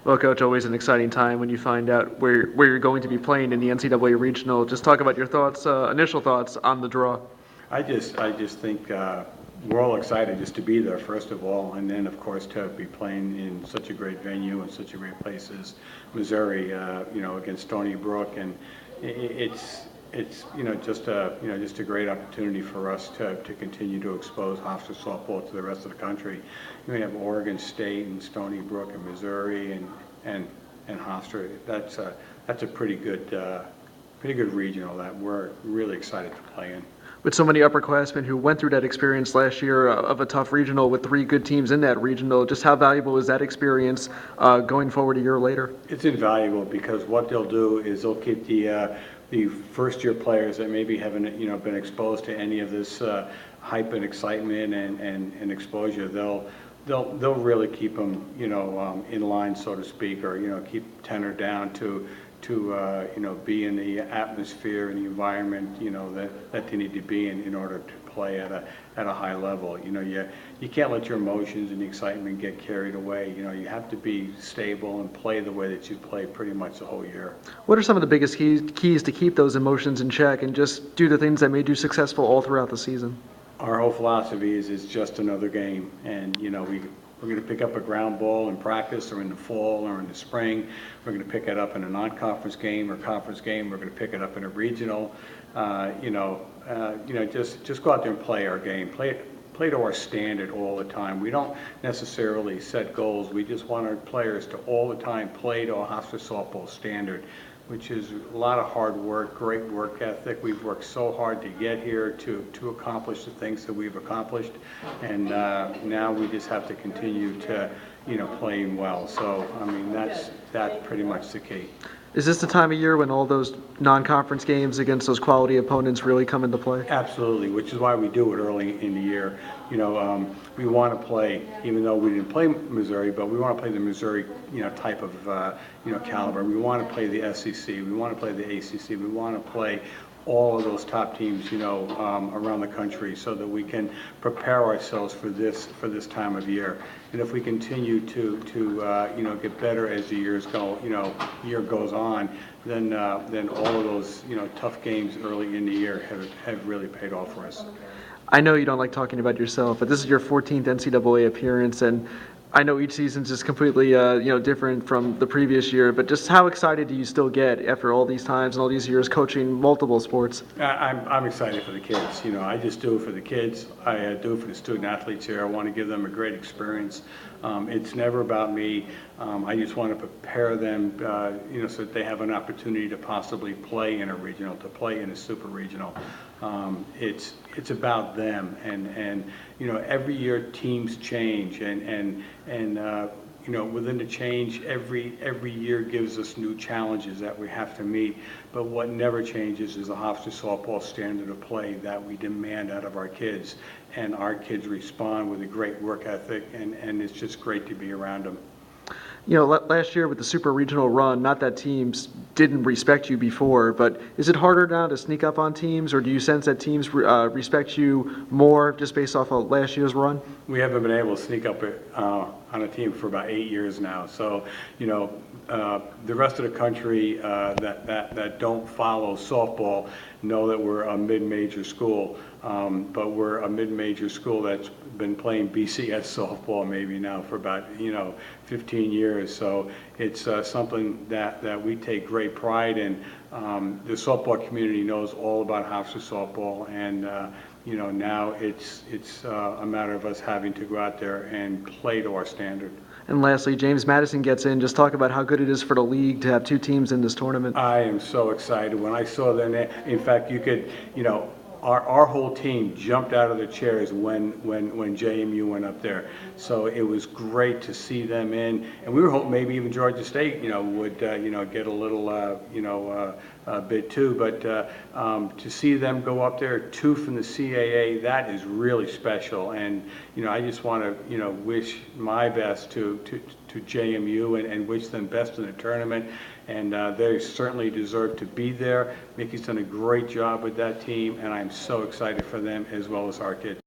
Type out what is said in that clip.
Well, Coach, always an exciting time when you find out where you're going to be playing in the NCAA regional. Just talk about your thoughts, initial thoughts on the draw. I just think we're all excited just to be there, first of all, and then, of course, to be playing in such a great venue and such a great place as Missouri, against Stony Brook, and it's just a great opportunity for us to continue to expose Hofstra softball to the rest of the country. We have Oregon State and Stony Brook and Missouri and Hofstra. That's a pretty good regional that we're really excited to play in. With so many upperclassmen who went through that experience last year of a tough regional with 3 good teams in that regional, just how valuable is that experience going forward a year later? It's invaluable because what they'll do is they'll keep the first-year players that maybe haven't been exposed to any of this hype and excitement and exposure. They'll really keep them in line, so to speak, or keep tenor down to be in the atmosphere and the environment that they need to be in order to play at a high level. You can't let your emotions and the excitement get carried away. You have to be stable and play the way that you play pretty much the whole year. What are some of the biggest keys to keep those emotions in check and just do the things that made you successful all throughout the season? Our whole philosophy is it's just another game, and we're going to pick up a ground ball in practice or in the fall or in the spring. We're going to pick it up in a non-conference game or conference game. We're going to pick it up in a regional. Just go out there and play our game. Play to our standard all the time. We don't necessarily set goals. We just want our players to all the time play to a Hofstra softball standard, which is a lot of hard work, great work ethic. We've worked so hard to get here to accomplish the things that we've accomplished, and now we just have to continue to, playing well. So, that's pretty much the key. Is this the time of year when all those non-conference games against those quality opponents really come into play? Absolutely, which is why we do it early in the year. We want to play, even though we didn't play Missouri, but we want to play the Missouri, type of, caliber. We want to play the SEC. We want to play the ACC. We want to play all of those top teams, around the country, so that we can prepare ourselves for this time of year. And if we continue to get better as the year goes on, then all of those tough games early in the year have really paid off for us. I know you don't like talking about yourself, but this is your 14th NCAA appearance, and I know each season's just completely different from the previous year, but just how excited do you still get after all these times and all these years coaching multiple sports? I'm excited for the kids. I just do it for the kids. I do it for the student athletes here. I want to give them a great experience. It's never about me. I just want to prepare them, so that they have an opportunity to possibly play in a regional, to play in a super regional. It's about them, and every year teams change, and within the change, every year gives us new challenges that we have to meet. But what never changes is the Hofstra softball standard of play that we demand out of our kids, and our kids respond with a great work ethic, and it's just great to be around them. Last year with the super regional run, not that teams didn't respect you before, but is it harder now to sneak up on teams, or do you sense that teams respect you more just based off of last year's run? We haven't been able to sneak up on a team for about 8 years now. So, the rest of the country that don't follow softball know that we're a mid-major school, but we're a mid-major school that's been playing BCS softball maybe now for about 15 years. So it's something that we take great pride in. The softball community knows all about Hofstra softball, and now it's a matter of us having to go out there and play to our standard. And lastly, James Madison gets in. Just talk about how good it is for the league to have 2 teams in this tournament. I am so excited. When I saw their name, in fact, you could, our whole team jumped out of their chairs when JMU went up there. So it was great to see them in, and we were hoping maybe even Georgia State, would get a little bit too. But to see them go up there, 2 from the CAA, that is really special. And I just want to wish my best to JMU and wish them best in the tournament. And they certainly deserve to be there. Mickey's done a great job with that team, and I'm so excited for them as well as our kids.